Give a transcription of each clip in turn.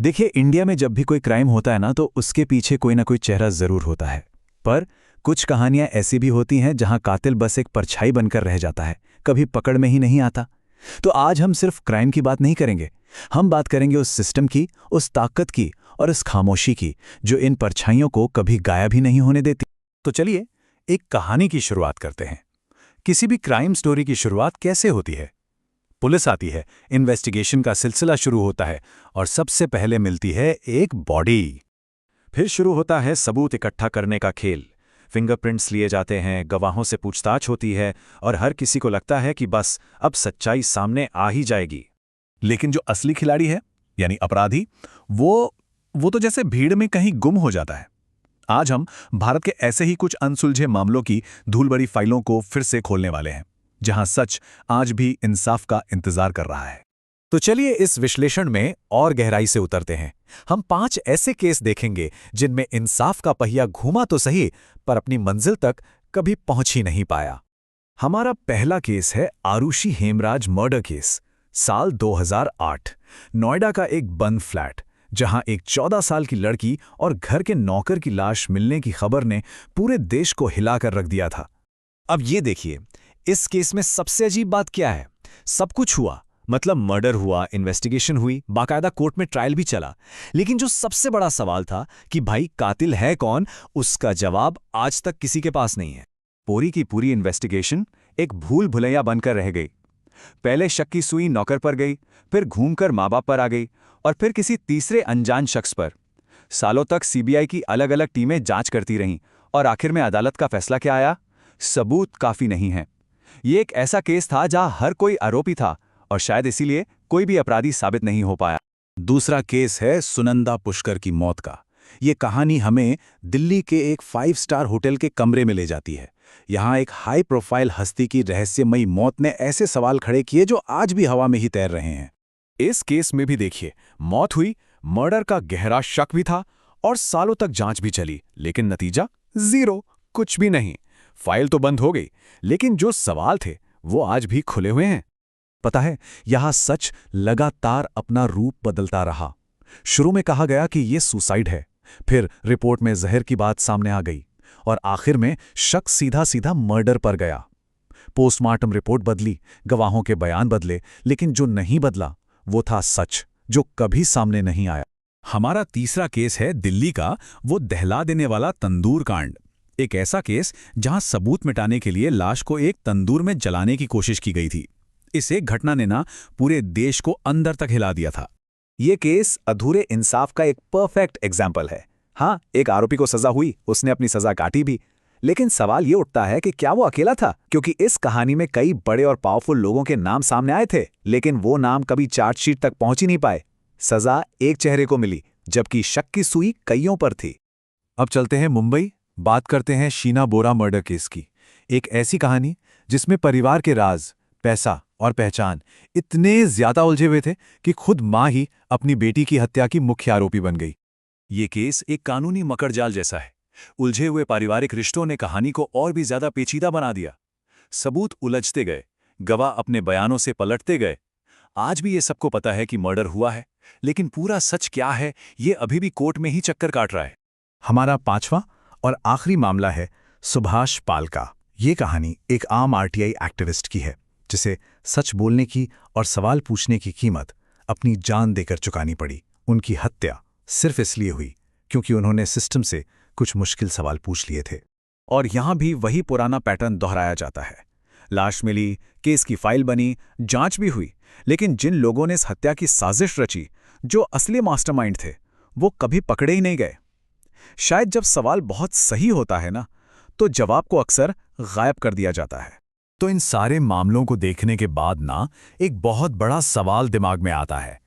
देखिए, इंडिया में जब भी कोई क्राइम होता है ना तो उसके पीछे कोई ना कोई चेहरा जरूर होता है। पर कुछ कहानियां ऐसी भी होती हैं जहां कातिल बस एक परछाई बनकर रह जाता है, कभी पकड़ में ही नहीं आता। तो आज हम सिर्फ क्राइम की बात नहीं करेंगे। हम बात करेंगे उस सिस्टम की, उस ताकत की और उस खामोशी की जो इन परछाइयों को कभी गायब ही नहीं होने देती। तो चलिए एक कहानी की शुरुआत करते हैं। किसी भी क्राइम स्टोरी की शुरुआत कैसे होती है? पुलिस आती है, इन्वेस्टिगेशन का सिलसिला शुरू होता है और सबसे पहले मिलती है एक बॉडी। फिर शुरू होता है सबूत इकट्ठा करने का खेल। फिंगरप्रिंट्स लिए जाते हैं, गवाहों से पूछताछ होती है और हर किसी को लगता है कि बस अब सच्चाई सामने आ ही जाएगी। लेकिन जो असली खिलाड़ी है यानी अपराधी, वो तो जैसे भीड़ में कहीं गुम हो जाता है। आज हम भारत के ऐसे ही कुछ अनसुलझे मामलों की धूलभरी फाइलों को फिर से खोलने वाले हैं, जहां सच आज भी इंसाफ का इंतजार कर रहा है। तो चलिए इस विश्लेषण में और गहराई से उतरते हैं। हम 5 ऐसे केस देखेंगे जिनमें इंसाफ का पहिया घूमा तो सही, पर अपनी मंजिल तक कभी पहुंच ही नहीं पाया। हमारा पहला केस है आरुषि हेमराज मर्डर केस। साल 2008, नोएडा का एक बंद फ्लैट, जहां एक 14 साल की लड़की और घर के नौकर की लाश मिलने की खबर ने पूरे देश को हिलाकर रख दिया था। अब ये देखिए, इस केस में सबसे अजीब बात क्या है? सब कुछ हुआ, मतलब मर्डर हुआ, इन्वेस्टिगेशन हुई, बाकायदा कोर्ट में ट्रायल भी चला। लेकिन जो सबसे बड़ा सवाल था कि भाई कातिल है कौन, उसका जवाब आज तक किसी के पास नहीं है। पूरी की पूरी इन्वेस्टिगेशन एक भूल भुलैया बनकर रह गई। पहले शक की सुई नौकर पर गई, फिर घूमकर माँ बाप पर आ गई और फिर किसी तीसरे अनजान शख्स पर। सालों तक सीबीआई की अलग अलग टीमें जांच करती रहीं और आखिर में अदालत का फैसला क्या आया? सबूत काफी नहीं है। ये एक ऐसा केस था जहां हर कोई आरोपी था और शायद इसीलिए कोई भी अपराधी साबित नहीं हो पाया। दूसरा केस है सुनंदा पुष्कर की मौत का। ये कहानी हमें दिल्ली के एक 5 स्टार होटल के कमरे में ले जाती है। यहाँ एक हाई प्रोफाइल हस्ती की रहस्यमयी मौत ने ऐसे सवाल खड़े किए जो आज भी हवा में ही तैर रहे हैं। इस केस में भी देखिए, मौत हुई, मर्डर का गहरा शक भी था और सालों तक जांच भी चली, लेकिन नतीजा जीरो, कुछ भी नहीं। फाइल तो बंद हो गई, लेकिन जो सवाल थे वो आज भी खुले हुए हैं। पता है, यहां सच लगातार अपना रूप बदलता रहा। शुरू में कहा गया कि यह सुसाइड है, फिर रिपोर्ट में जहर की बात सामने आ गई और आखिर में शक सीधा सीधा मर्डर पर गया। पोस्टमार्टम रिपोर्ट बदली, गवाहों के बयान बदले, लेकिन जो नहीं बदला वो था सच, जो कभी सामने नहीं आया। हमारा तीसरा केस है दिल्ली का वो दहला देने वाला तंदूर कांड। एक ऐसा केस जहां सबूत मिटाने के लिए लाश को एक तंदूर में जलाने की कोशिश की गई थी। इस एक घटना ने ना पूरे देश को अंदर तक हिला दिया था। ये केस अधूरे इंसाफ का एक परफेक्ट एग्जाम्पल है। हाँ, एक आरोपी को सजा हुई, उसने अपनी सजा काटी भी, लेकिन सवाल ये उठता है कि क्या वो अकेला था? क्योंकि इस कहानी में कई बड़े और पावरफुल लोगों के नाम सामने आए थे, लेकिन वो नाम कभी चार्जशीट तक पहुंच ही नहीं पाए। सजा एक चेहरे को मिली, जबकि शक की सुई कईयों पर थी। अब चलते हैं मुंबई, बात करते हैं शीना बोरा मर्डर केस की। एक ऐसी कहानी जिसमें परिवार के राज, पैसा और पहचान इतने ज्यादा उलझे हुए थे कि खुद मां ही अपनी बेटी की हत्या की मुख्य आरोपी बन गई। ये केस एक कानूनी मकड़जाल जैसा है। उलझे हुए पारिवारिक रिश्तों ने कहानी को और भी ज्यादा पेचीदा बना दिया। सबूत उलझते गए, गवाह अपने बयानों से पलटते गए। आज भी ये सबको पता है कि मर्डर हुआ है, लेकिन पूरा सच क्या है ये अभी भी कोर्ट में ही चक्कर काट रहा है। हमारा पांचवा और आखिरी मामला है सुभाष पाल का। ये कहानी एक आम आरटीआई एक्टिविस्ट की है, जिसे सच बोलने की और सवाल पूछने की कीमत अपनी जान देकर चुकानी पड़ी। उनकी हत्या सिर्फ इसलिए हुई क्योंकि उन्होंने सिस्टम से कुछ मुश्किल सवाल पूछ लिए थे। और यहां भी वही पुराना पैटर्न दोहराया जाता है। लाश मिली, केस की फाइल बनी, जांच भी हुई, लेकिन जिन लोगों ने इस हत्या की साजिश रची, जो असली मास्टरमाइंड थे, वो कभी पकड़े ही नहीं गए। शायद जब सवाल बहुत सही होता है ना, तो जवाब को अक्सर गायब कर दिया जाता है। तो इन सारे मामलों को देखने के बाद ना एक बहुत बड़ा सवाल दिमाग में आता है,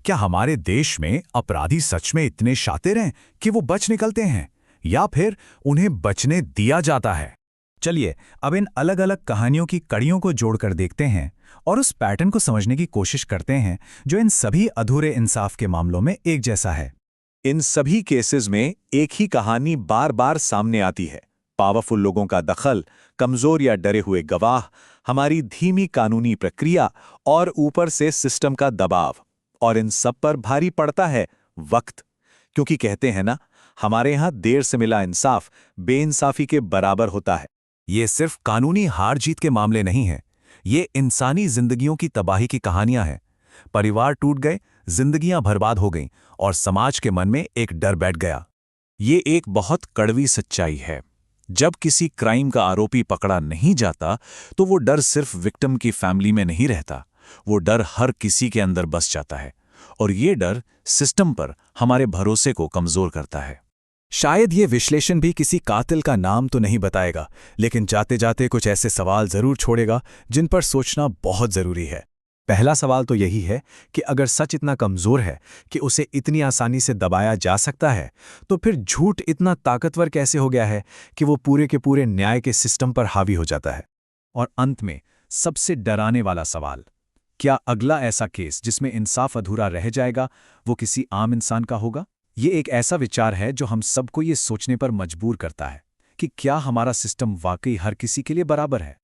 क्या हमारे देश में अपराधी सच में इतने शातिर हैं कि वो बच निकलते हैं, या फिर उन्हें बचने दिया जाता है? चलिए अब इन अलग अलग कहानियों की कड़ियों को जोड़कर देखते हैं और उस पैटर्न को समझने की कोशिश करते हैं जो इन सभी अधूरे इंसाफ के मामलों में एक जैसा है। इन सभी केसेस में एक ही कहानी बार बार सामने आती है। पावरफुल लोगों का दखल, कमजोर या डरे हुए गवाह, हमारी धीमी कानूनी प्रक्रिया और ऊपर से सिस्टम का दबाव। और इन सब पर भारी पड़ता है वक्त। क्योंकि कहते हैं ना, हमारे यहां देर से मिला इंसाफ बेइंसाफी के बराबर होता है। ये सिर्फ कानूनी हार जीत के मामले नहीं हैं, ये इंसानी जिंदगियों की तबाही की कहानियां हैं। परिवार टूट गए, जिंदगियां बर्बाद हो गईं और समाज के मन में एक डर बैठ गया। ये एक बहुत कड़वी सच्चाई है। जब किसी क्राइम का आरोपी पकड़ा नहीं जाता तो वो डर सिर्फ विक्टिम की फैमिली में नहीं रहता, वो डर हर किसी के अंदर बस जाता है और ये डर सिस्टम पर हमारे भरोसे को कमजोर करता है। शायद ये विश्लेषण भी किसी कातिल का नाम तो नहीं बताएगा, लेकिन जाते जाते कुछ ऐसे सवाल जरूर छोड़ेगा जिन पर सोचना बहुत जरूरी है। पहला सवाल तो यही है कि अगर सच इतना कमजोर है कि उसे इतनी आसानी से दबाया जा सकता है, तो फिर झूठ इतना ताकतवर कैसे हो गया है कि वो पूरे के पूरे न्याय के सिस्टम पर हावी हो जाता है। और अंत में सबसे डराने वाला सवाल, क्या अगला ऐसा केस जिसमें इंसाफ अधूरा रह जाएगा वो किसी आम इंसान का होगा? ये एक ऐसा विचार है जो हम सबको ये सोचने पर मजबूर करता है कि क्या हमारा सिस्टम वाकई हर किसी के लिए बराबर है।